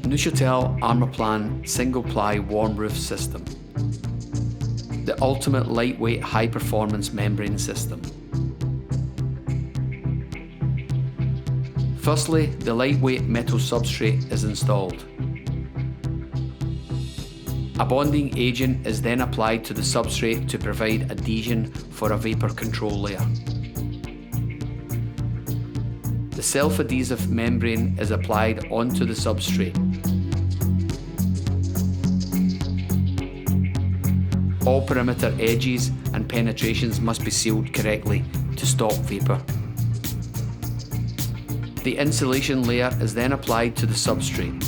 Neucha tel Armourplan single-ply warm roof system. The ultimate lightweight high-performance membrane system. Firstly, the lightweight metal substrate is installed. A bonding agent is then applied to the substrate to provide adhesion for a vapor control layer. The self-adhesive membrane is applied onto the substrate. All perimeter edges and penetrations must be sealed correctly to stop vapor. The insulation layer is then applied to the substrate.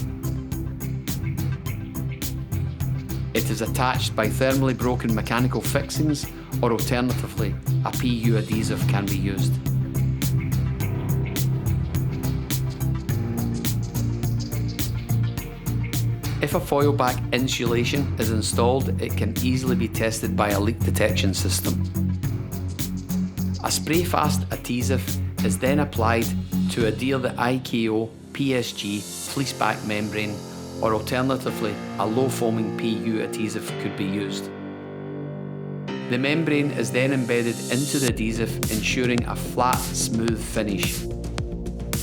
It is attached by thermally broken mechanical fixings, or alternatively, a PU adhesive can be used. If a foil back insulation is installed, it can easily be tested by a leak detection system. A spray-fast adhesive is then applied to adhere the IKO PSG fleeceback membrane, or alternatively, a low-foaming PU adhesive could be used. The membrane is then embedded into the adhesive, ensuring a flat, smooth finish.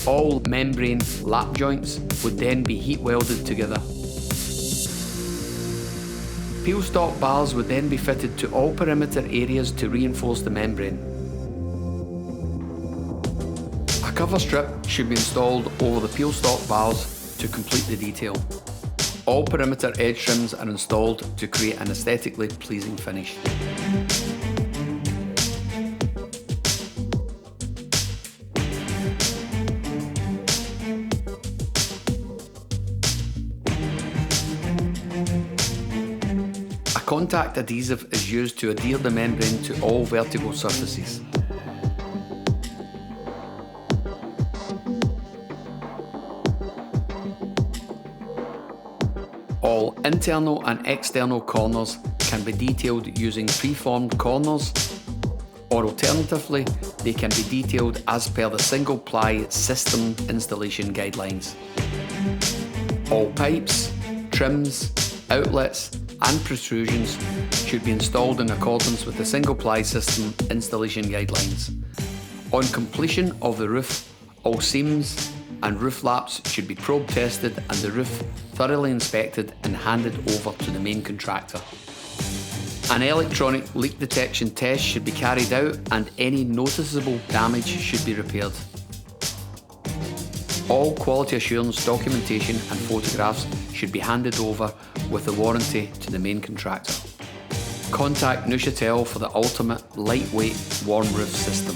All membrane lap joints would then be heat welded together. Peel stop bars would then be fitted to all perimeter areas to reinforce the membrane. A cover strip should be installed over the peel stop bars to complete the detail. All perimeter edge trims are installed to create an aesthetically pleasing finish. A contact adhesive is used to adhere the membrane to all vertical surfaces. All internal and external corners can be detailed using preformed corners, or alternatively, they can be detailed as per the single-ply system installation guidelines. All pipes, trims, outlets and protrusions should be installed in accordance with the single-ply system installation guidelines. On completion of the roof, all seams and roof laps should be probe tested and the roof thoroughly inspected and handed over to the main contractor. An electronic leak detection test should be carried out and any noticeable damage should be repaired. All quality assurance documentation and photographs should be handed over with the warranty to the main contractor. Contact Neucha tel for the ultimate lightweight warm roof system.